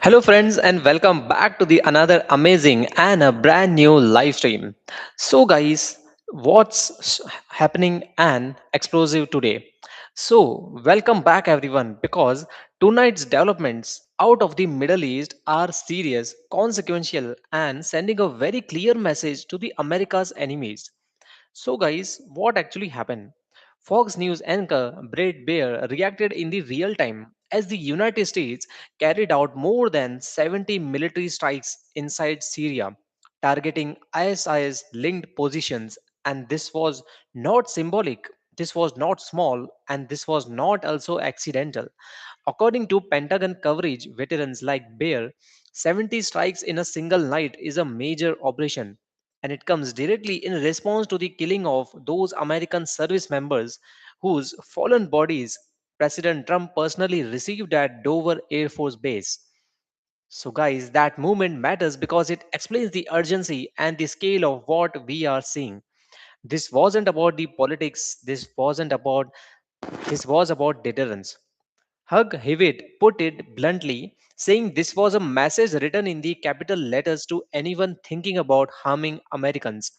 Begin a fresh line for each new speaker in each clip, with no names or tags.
Hello, friends, and welcome back to the another amazing and a brand new live stream. So, guys, happening and explosive today? Welcome back, everyone, because tonight's developments out of the Middle East are serious, consequential, and sending a very clear message to the America's enemies. So, guys, what actually happened? Fox News anchor Bret Baier reacted in the real time as the United States carried out more than 70 military strikes inside Syria, targeting ISIS linked positions. And this was not symbolic, this was not small, and this was not also accidental. According to Pentagon coverage, veterans like Bear, 70 strikes in a single night is a major operation, and it comes directly in response to the killing of those American service members whose fallen bodies President Trump personally received at Dover Air Force Base. So, guys, that movement matters because it explains the urgency and the scale of what we are seeing. This wasn't about the politics, this was about deterrence. Hugh Hewitt put it bluntly, saying this was a message written in the capital letters to anyone thinking about harming Americans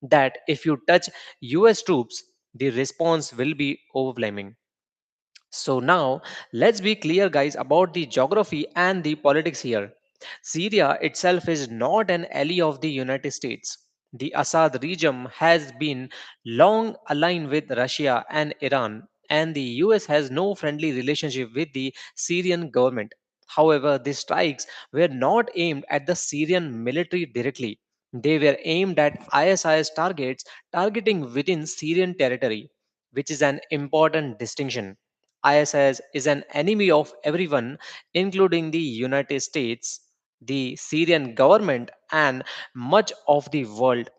that if you touch US troops, the response will be overwhelming. So now let's be clear, guys, about the geography and the politics here. Syria itself is not an ally of the United States. The Assad regime has been long aligned with Russia and Iran, and the US has no friendly relationship with the Syrian government. However, these strikes were not aimed at the Syrian military directly. They were aimed at ISIS targets targeting within Syrian territory, which is an important distinction. ISIS is an enemy of everyone, including the United States, the Syrian government, and much of the world.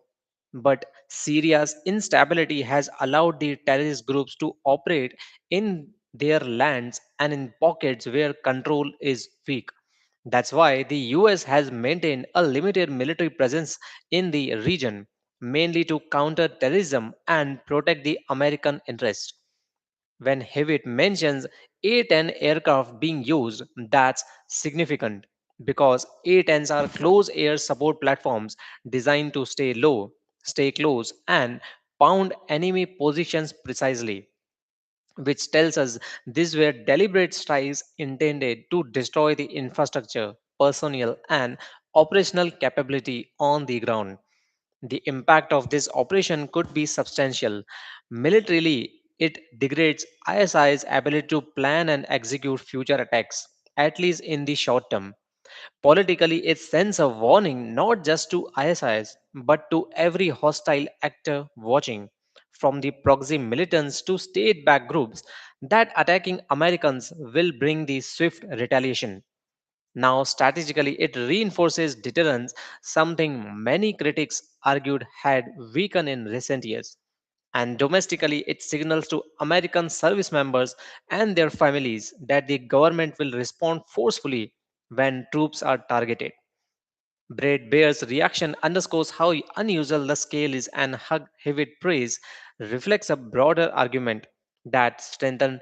But Syria's instability has allowed the terrorist groups to operate in their lands and in pockets where control is weak. That's why the US has maintained a limited military presence in the region, mainly to counter terrorism and protect the American interest. When Hewitt mentions A-10 aircraft being used, that's significant because A-10s are close air support platforms designed to stay low, stay close, and pound enemy positions precisely, which tells us these were deliberate strikes intended to destroy the infrastructure, personnel, and operational capability on the ground. The impact of this operation could be substantial. Militarily, it degrades ISI's ability to plan and execute future attacks, at least in the short term. Politically, it sends a warning not just to ISIS, but to every hostile actor watching, from the proxy militants to state backed groups, that attacking Americans will bring the swift retaliation. Now, strategically, it reinforces deterrence, something many critics argued had weakened in recent years. And domestically, it signals to American service members and their families that the government will respond forcefully when troops are targeted. Brad Bear's reaction underscores how unusual the scale is, and Hug Hewitt praise reflects a broader argument that strengthen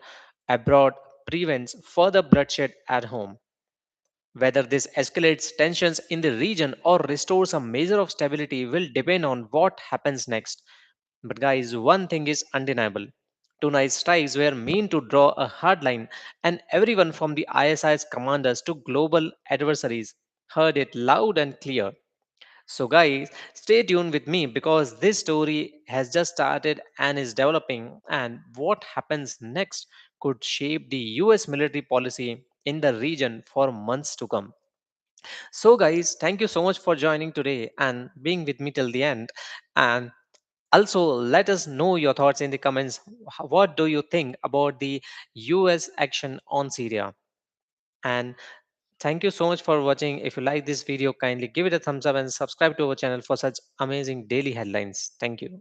abroad prevents further bloodshed at home. Whether this escalates tensions in the region or restores a measure of stability will depend on what happens next. But, guys, one thing is undeniable. Tonight's strikes were meant to draw a hard line, and everyone from the ISI's commanders to global adversaries heard it loud and clear. So, guys, stay tuned with me because this story has just started and is developing, and what happens next could shape the US military policy in the region for months to come. So, guys, thank you so much for joining today and being with me till the end. And also, let us know your thoughts in the comments. What do you think about the US action on Syria? And thank you so much for watching. If you like this video, kindly give it a thumbs up and subscribe to our channel for such amazing daily headlines. Thank you.